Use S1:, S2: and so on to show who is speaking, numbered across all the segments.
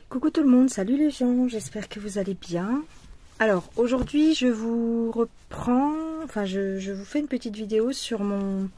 S1: Coucou tout le monde, salut les gens, j'espère que vous allez bien. Alors aujourd'hui je vous reprends, je vous fais une petite vidéo sur mon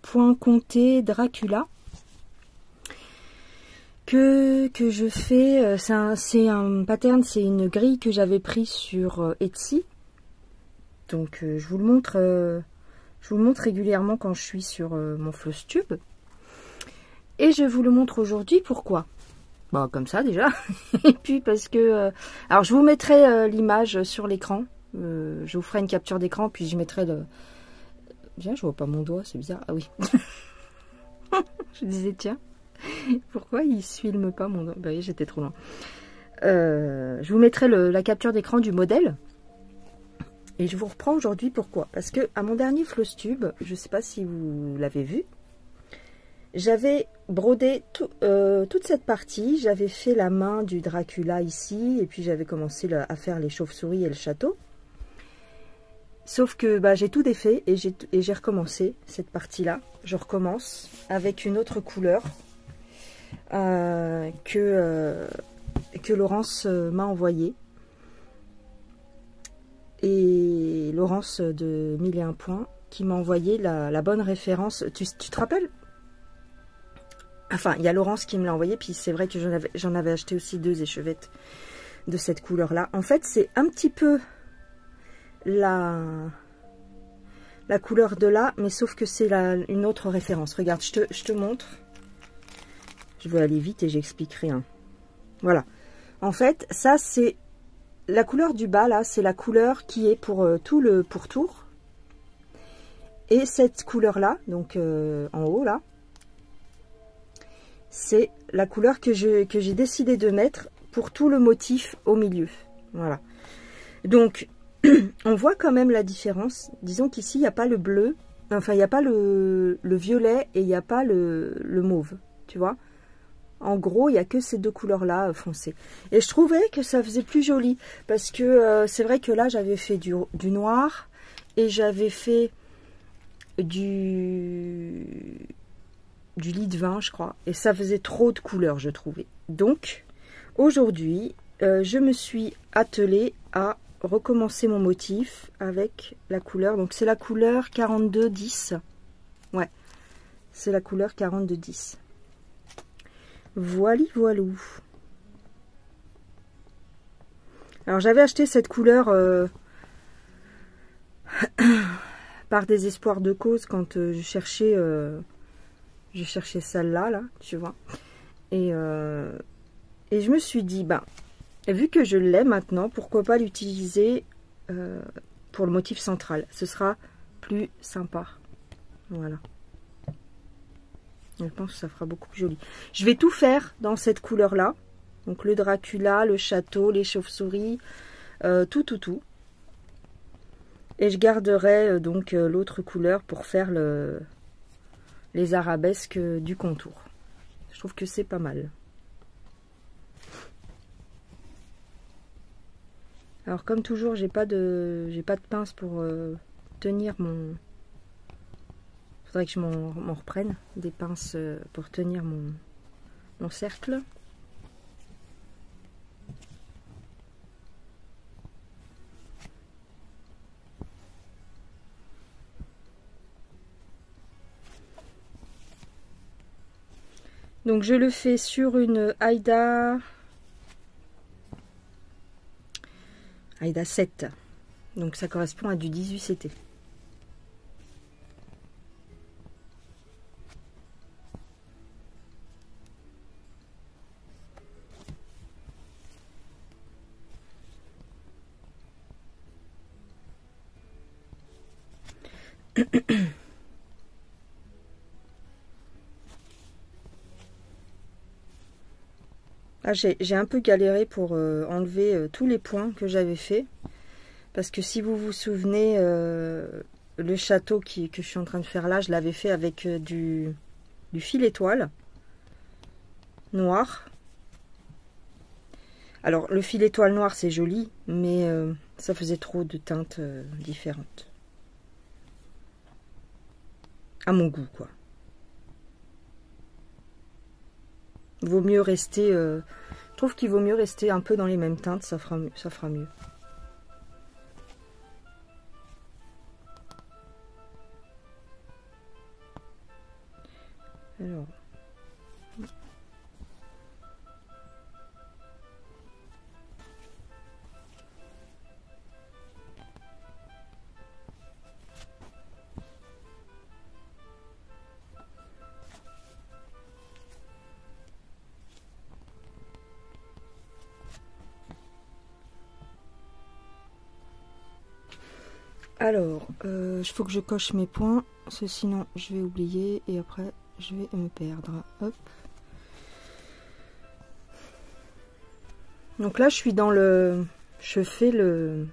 S1: point compté Dracula que je fais. C'est un pattern, c'est une grille que j'avais pris sur Etsy. Donc je vous le montre régulièrement quand je suis sur mon Flosstube. Et je vous le montre aujourd'hui, pourquoi ? Bon, comme ça déjà. Et puis parce que... alors je vous mettrai l'image sur l'écran. Je vous ferai une capture d'écran, puis je mettrai le... Bien, je vois pas mon doigt, c'est bizarre. Ah oui. Je disais, tiens, pourquoi il ne filme pas mon doigt? Bah oui, j'étais trop loin. Je vous mettrai la capture d'écran du modèle. Et je vous reprends aujourd'hui, pourquoi? Parce que à mon dernier Flosstube, je sais pas si vous l'avez vu, j'avais brodé toute cette partie, j'avais fait la main du Dracula ici, et puis j'avais commencé à faire les chauves-souris et le château. Sauf que j'ai tout défait et j'ai recommencé cette partie-là. Je recommence avec une autre couleur que Laurence m'a envoyée. Et Laurence de 1001 points qui m'a envoyé la bonne référence. Tu te rappelles ? Enfin, il y a Laurence qui me l'a envoyé, puis c'est vrai que j'en avais acheté aussi 2 échevettes de cette couleur-là. En fait, c'est un petit peu la couleur de là, mais sauf que c'est une autre référence. Regarde, je te montre. Je vais aller vite et j'expliquerai. Voilà. En fait, ça, c'est la couleur du bas, là, c'est la couleur qui est pour tout le pourtour. Et cette couleur-là, donc en haut, là, c'est la couleur que j'ai décidé de mettre pour tout le motif au milieu. Voilà. Donc, on voit quand même la différence. Disons qu'ici, il n'y a pas le bleu. Enfin, il n'y a pas le violet et il n'y a pas le mauve. Tu vois? En gros, il n'y a que ces 2 couleurs-là foncées. Et je trouvais que ça faisait plus joli. Parce que c'est vrai que là, j'avais fait du noir. Et j'avais fait du lit de vin, je crois, et ça faisait trop de couleurs, je trouvais. Donc aujourd'hui je me suis attelée à recommencer mon motif avec la couleur, donc c'est la couleur 4210. Ouais, c'est la couleur 4210. Voili voilou. Alors j'avais acheté cette couleur par désespoir de cause quand je cherchais celle-là, là, tu vois. Et je me suis dit, vu que je l'ai maintenant, pourquoi pas l'utiliser pour le motif central. Ce sera plus sympa. Voilà. Je pense que ça fera beaucoup plus joli. Je vais tout faire dans cette couleur-là. Donc le Dracula, le château, les chauves-souris, tout. Et je garderai donc l'autre couleur pour faire les arabesques du contour. Je trouve que c'est pas mal. Alors comme toujours, j'ai pas de pince pour tenir mon... Faudrait que je m'en reprenne des pinces pour tenir mon cercle. Donc je le fais sur une Aida 7. Donc ça correspond à du 18 CT. Ah, j'ai un peu galéré pour enlever tous les points que j'avais fait. Parce que si vous vous souvenez, le château que je suis en train de faire là, je l'avais fait avec du fil étoile noir. Alors, le fil étoile noir, c'est joli, mais ça faisait trop de teintes différentes. À mon goût, quoi. Vaut mieux rester... je trouve qu'il vaut mieux rester un peu dans les mêmes teintes, ça fera mieux. Alors... Alors, il faut que je coche mes points, parce que sinon je vais oublier et après je vais me perdre. Hop. Donc là, je suis dans le... Je fais le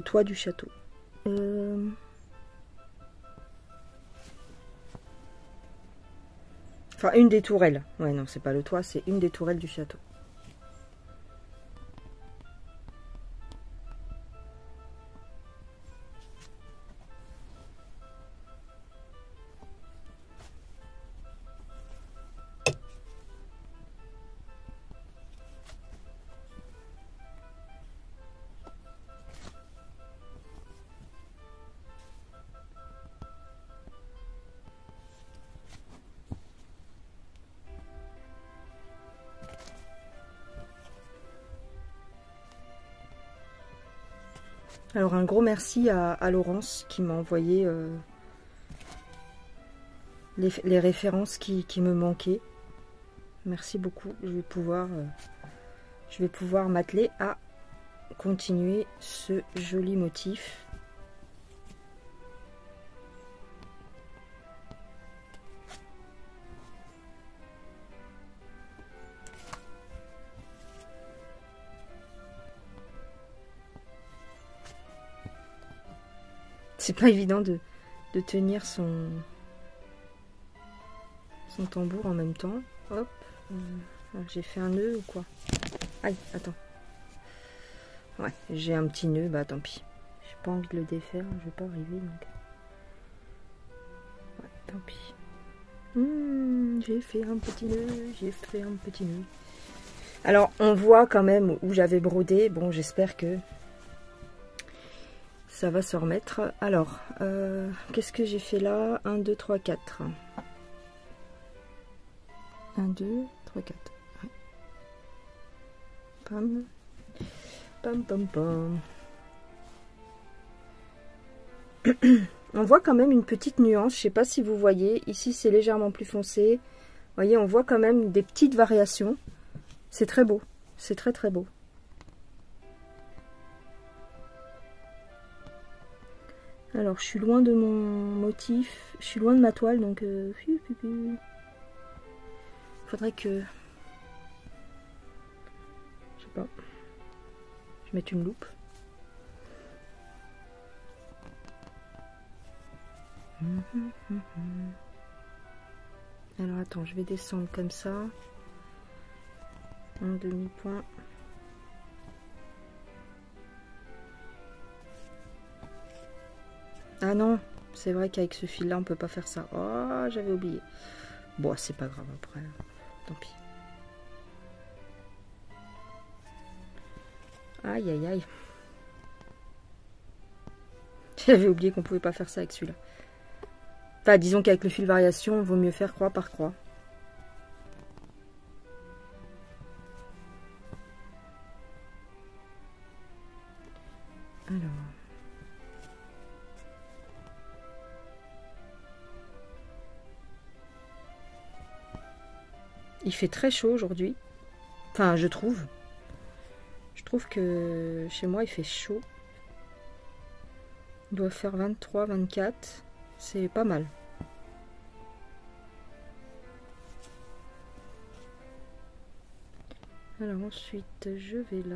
S1: toit du château. Enfin, une des tourelles. Ouais, non, c'est pas le toit, c'est une des tourelles du château. Alors un gros merci à Laurence qui m'a envoyé les références qui me manquaient. Merci beaucoup. Je vais pouvoir m'atteler à continuer ce joli motif. C'est pas évident de tenir son tambour en même temps. Hop. J'ai fait un nœud ou quoi? Aïe, attends. Ouais, j'ai un petit nœud, bah tant pis. J'ai pas envie de le défaire, je vais pas arriver donc. Ouais, tant pis. J'ai fait un petit nœud, Alors, on voit quand même où j'avais brodé. Bon, j'espère que ça va se remettre. Alors, qu'est-ce que j'ai fait là? 1, 2, 3, 4. 1, 2, 3, 4. Ouais. Pam. Pam, pam, pam. On voit quand même une petite nuance. Je sais pas si vous voyez. Ici, c'est légèrement plus foncé. Vous voyez, on voit quand même des petites variations. C'est très beau. C'est très, très beau. Alors, je suis loin de mon motif. Je suis loin de ma toile, donc... faudrait que... Je sais pas. Je mette une loupe. Alors, attends, je vais descendre comme ça. Un demi-point. Ah non, c'est vrai qu'avec ce fil là on peut pas faire ça. Oh, j'avais oublié. Bon, c'est pas grave après, tant pis. Aïe aïe aïe. J'avais oublié qu'on pouvait pas faire ça avec celui-là. Enfin, disons qu'avec le fil variation, il vaut mieux faire croix par croix. Alors... Il fait très chaud aujourd'hui. Enfin, je trouve. Je trouve que chez moi, il fait chaud. Il doit faire 23, 24. C'est pas mal. Alors ensuite, je vais là.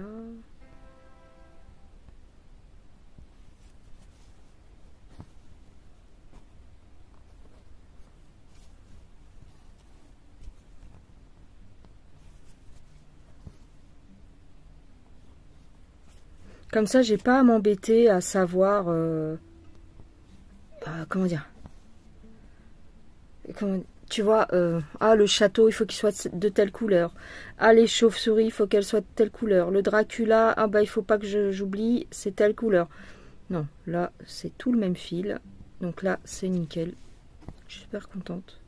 S1: Comme ça, j'ai pas à m'embêter à savoir... comment dire, Tu vois, ah, le château, il faut qu'il soit de telle couleur. Ah, les chauves-souris, il faut qu'elles soient de telle couleur. Le Dracula, ah bah il faut pas que j'oublie, c'est telle couleur. Non, là, c'est tout le même fil. Donc là, c'est nickel. Je suis super contente.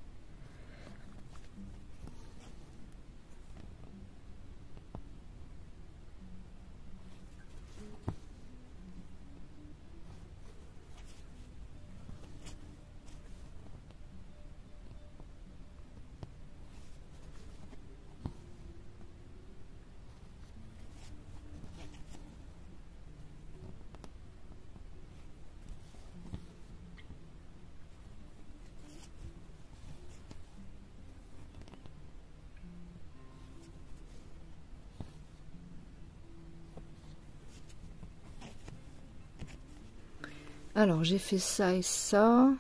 S1: Alors, j'ai fait ça et ça.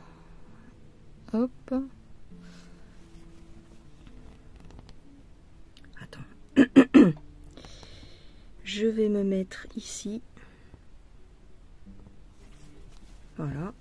S1: Hop. Attends. Je vais me mettre ici. Voilà.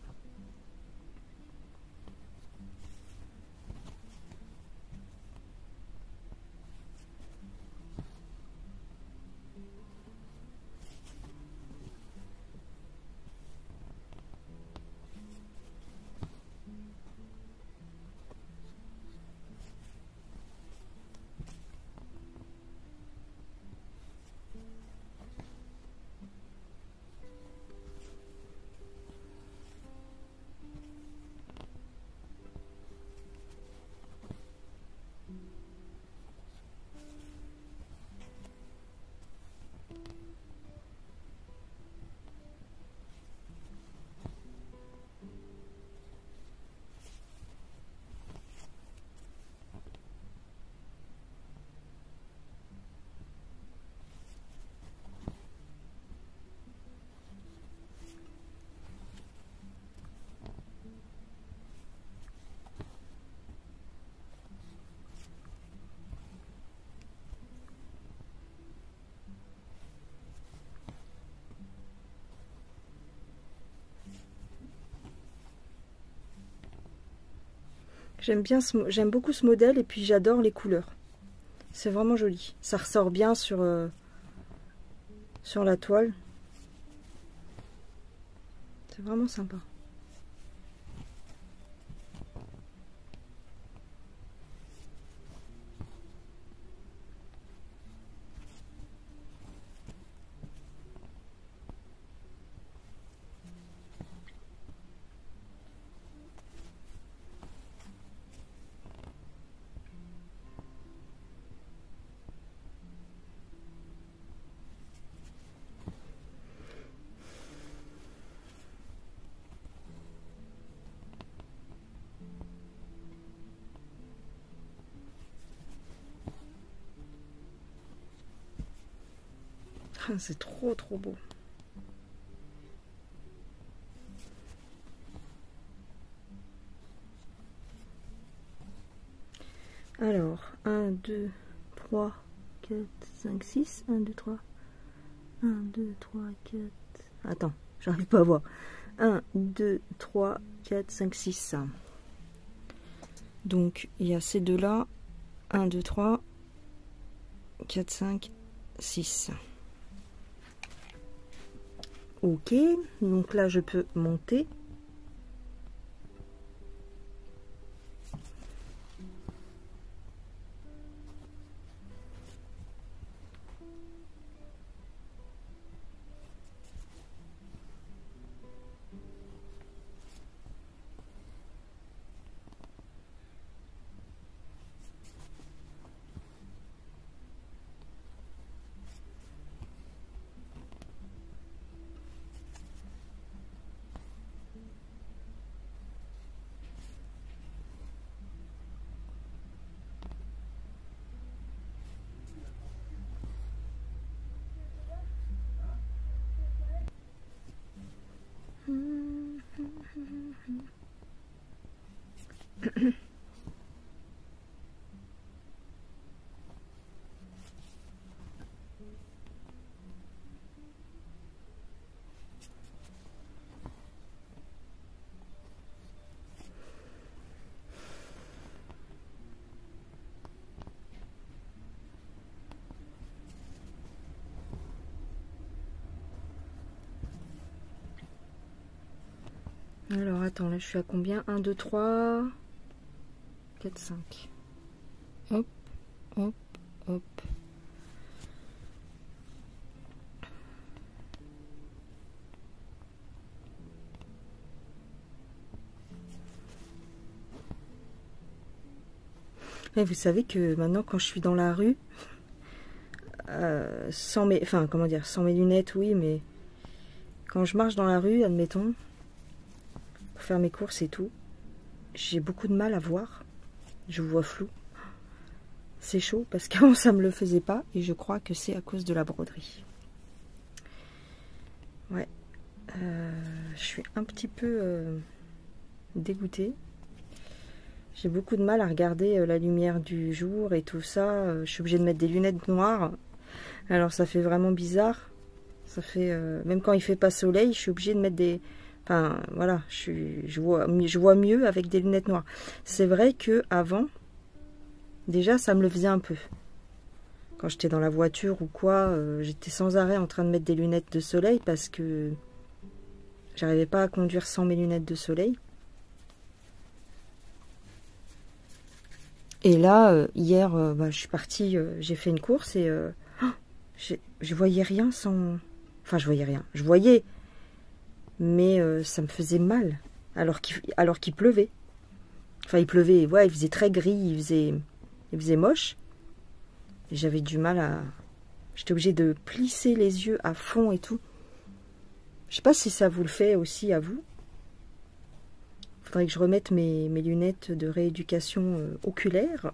S1: J'aime beaucoup ce modèle et puis j'adore les couleurs. C'est vraiment joli. Ça ressort bien sur la toile. C'est vraiment sympa. C'est trop trop beau. Alors, 1, 2, 3, 4, 5, 6. 1, 2, 3. 1, 2, 3, 4. Attends, j'arrive pas à voir. 1, 2, 3, 4, 5, 6. Donc, il y a ces deux-là. 1, 2, 3, 4, 5, 6. Ok, donc là, je peux monter. Alors, attends, là, je suis à combien? 1, 2, 3, 4, 5. Hop, hop, hop. Et vous savez que maintenant, quand je suis dans la rue, sans mes, enfin, comment dire, sans mes lunettes, oui, mais quand je marche dans la rue, admettons, pour faire mes courses et tout, j'ai beaucoup de mal à voir. Je vois flou. C'est chaud parce qu'avant ça me le faisait pas et je crois que c'est à cause de la broderie. Ouais, je suis un petit peu dégoûtée. J'ai beaucoup de mal à regarder la lumière du jour et tout ça. Je suis obligée de mettre des lunettes noires. Alors ça fait vraiment bizarre. Ça fait même quand il fait pas soleil, je suis obligée de mettre des. Enfin voilà, je vois mieux avec des lunettes noires. C'est vrai que avant, déjà ça me le faisait un peu. Quand j'étais dans la voiture ou quoi, j'étais sans arrêt en train de mettre des lunettes de soleil parce que j'arrivais pas à conduire sans mes lunettes de soleil. Et là, hier, je suis partie, j'ai fait une course et je voyais rien sans. Enfin, je voyais rien. Je voyais, mais ça me faisait mal. Alors qu'il pleuvait. Enfin, il pleuvait. Ouais, il faisait très gris, il faisait moche. J'avais du mal à. J'étais obligée de plisser les yeux à fond et tout. Je sais pas si ça vous le fait aussi à vous. Faudrait que je remette mes lunettes de rééducation oculaire.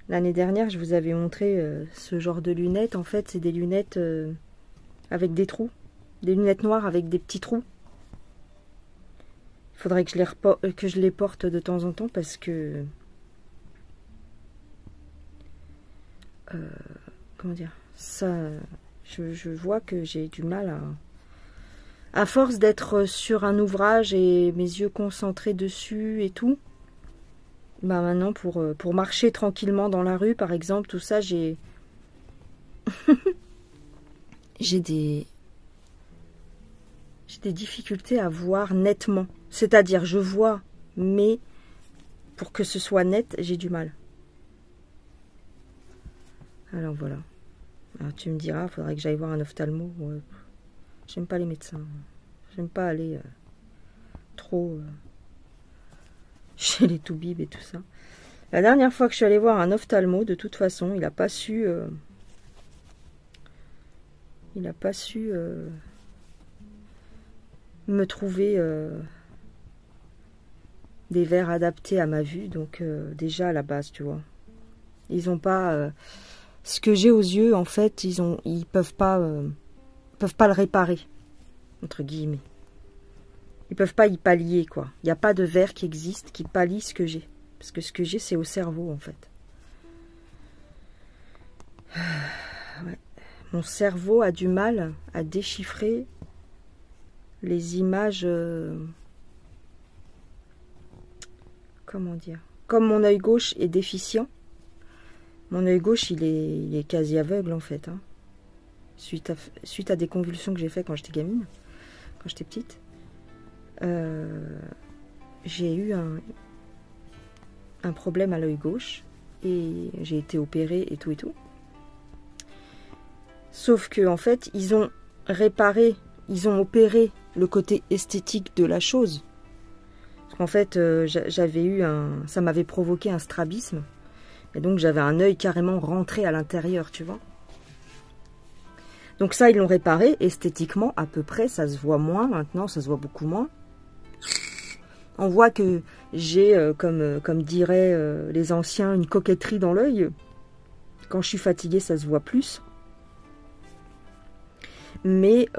S1: L'année dernière, je vous avais montré ce genre de lunettes. En fait, c'est des lunettes avec des trous. Des lunettes noires avec des petits trous. Il faudrait que je les porte de temps en temps parce que... comment dire? Ça, je vois que j'ai du mal à... À force d'être sur un ouvrage et mes yeux concentrés dessus et tout, bah maintenant pour marcher tranquillement dans la rue, par exemple, tout ça, j'ai j'ai des difficultés à voir nettement. C'est-à-dire, je vois, mais pour que ce soit net, j'ai du mal. Alors voilà. Alors tu me diras, il faudrait que j'aille voir un ophtalmo. Ouais. J'aime pas les médecins. J'aime pas aller trop chez les toubibs et tout ça. La dernière fois que je suis allée voir un ophtalmo, de toute façon, il n'a pas su... me trouver des verres adaptés à ma vue. Donc déjà à la base, tu vois. Ils ont pas... ce que j'ai aux yeux, en fait, ils peuvent pas le réparer, entre guillemets. Ils peuvent pas y pallier, quoi. Il n'y a pas de verre qui existe qui pallie ce que j'ai. Parce que ce que j'ai, c'est au cerveau, en fait. Ouais. Mon cerveau a du mal à déchiffrer les images... comment dire? Comme mon œil gauche est déficient, mon œil gauche, il est quasi aveugle, en fait. Hein. Suite à des convulsions que j'ai fait quand j'étais gamine, quand j'étais petite. J'ai eu un problème à l'œil gauche et j'ai été opérée et tout et tout. Sauf que en fait, ils ont opéré le côté esthétique de la chose. Parce qu'en fait, j'avais eu ça m'avait provoqué un strabisme et donc j'avais un œil carrément rentré à l'intérieur, tu vois. Donc ça, ils l'ont réparé esthétiquement à peu près, ça se voit moins maintenant, ça se voit beaucoup moins. On voit que j'ai, comme diraient les anciens, une coquetterie dans l'œil. Quand je suis fatiguée, ça se voit plus. Mais,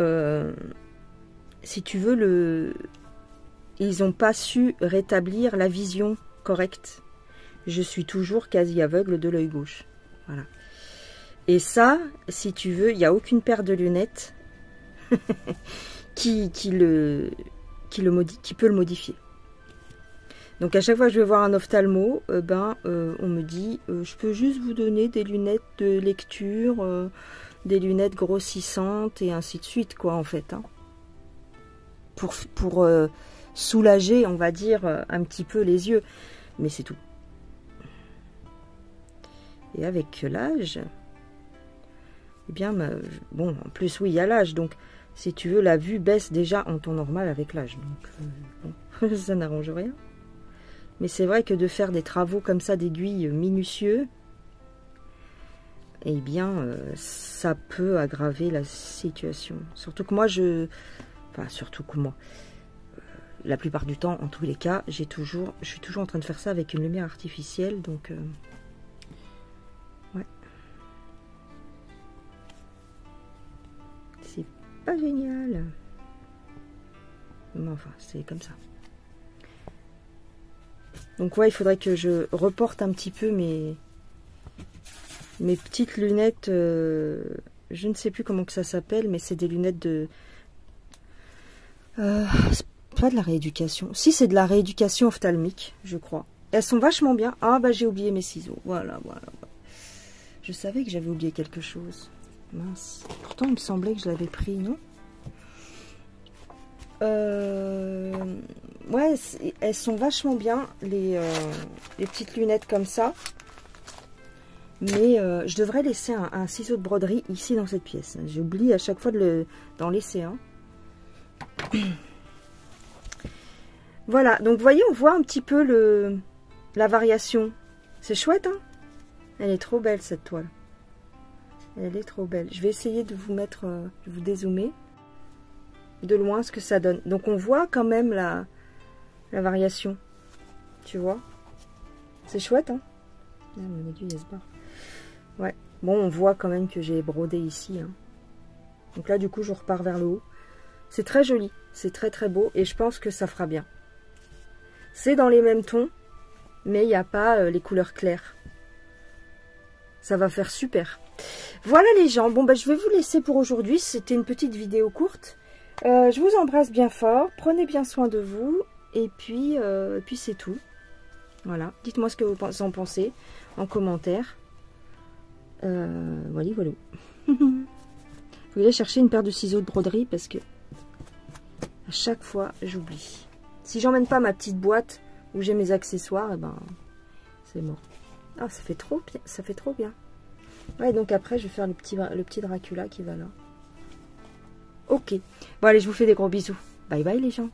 S1: si tu veux, ils n'ont pas su rétablir la vision correcte. Je suis toujours quasi aveugle de l'œil gauche. Voilà. Et ça, si tu veux, il n'y a aucune paire de lunettes qui peut le modifier. Donc à chaque fois que je vais voir un ophtalmo, on me dit je peux juste vous donner des lunettes de lecture, des lunettes grossissantes et ainsi de suite, quoi, en fait. Hein. pour soulager, on va dire, un petit peu les yeux. Mais c'est tout. Et avec l'âge, eh bien, bon, en plus, oui, il y a l'âge. Donc, si tu veux, la vue baisse déjà en temps normal avec l'âge. Donc, bon, ça n'arrange rien. Mais c'est vrai que de faire des travaux comme ça, d'aiguilles minutieux, eh bien, ça peut aggraver la situation. Surtout que moi, enfin, surtout que moi, la plupart du temps, en tous les cas, je suis toujours en train de faire ça avec une lumière artificielle, donc, ouais. C'est pas génial. Mais enfin, c'est comme ça. Donc, ouais, il faudrait que je reporte un petit peu mes petites lunettes, je ne sais plus comment que ça s'appelle, mais c'est des lunettes de... c'est pas de la rééducation. Si, c'est de la rééducation ophtalmique, je crois. Elles sont vachement bien. Ah, bah j'ai oublié mes ciseaux. Voilà. Je savais que j'avais oublié quelque chose. Mince. Pourtant, il me semblait que je l'avais pris, non? Ouais, elles sont vachement bien, les petites lunettes comme ça. Mais je devrais laisser un ciseau de broderie ici dans cette pièce. J'oublie à chaque fois d'en laisser un. Voilà, donc vous voyez, on voit un petit peu la variation. C'est chouette, hein? Elle est trop belle, cette toile. Elle est trop belle. Je vais essayer de vous mettre, de vous dézoomer de loin ce que ça donne. Donc on voit quand même la variation. Tu vois? C'est chouette, hein? Ah, mon aiguille, elle se barre. Ouais, bon, on voit quand même que j'ai brodé ici. Hein. Donc là, du coup, je repars vers le haut. C'est très joli, c'est très très beau et je pense que ça fera bien. C'est dans les mêmes tons, mais il n'y a pas les couleurs claires. Ça va faire super. Voilà les gens, bon, bah, je vais vous laisser pour aujourd'hui. C'était une petite vidéo courte. Je vous embrasse bien fort, prenez bien soin de vous et puis c'est tout. Voilà, dites-moi ce que vous en pensez en commentaire. Voilà. Faut aller chercher une paire de ciseaux de broderie parce que à chaque fois j'oublie. Si j'emmène pas ma petite boîte où j'ai mes accessoires, et ben c'est mort. Ah, ça fait trop bien, ça fait trop bien. Ouais, donc après je vais faire le petit Dracula qui va là. Ok. Bon allez, je vous fais des gros bisous. Bye bye les gens.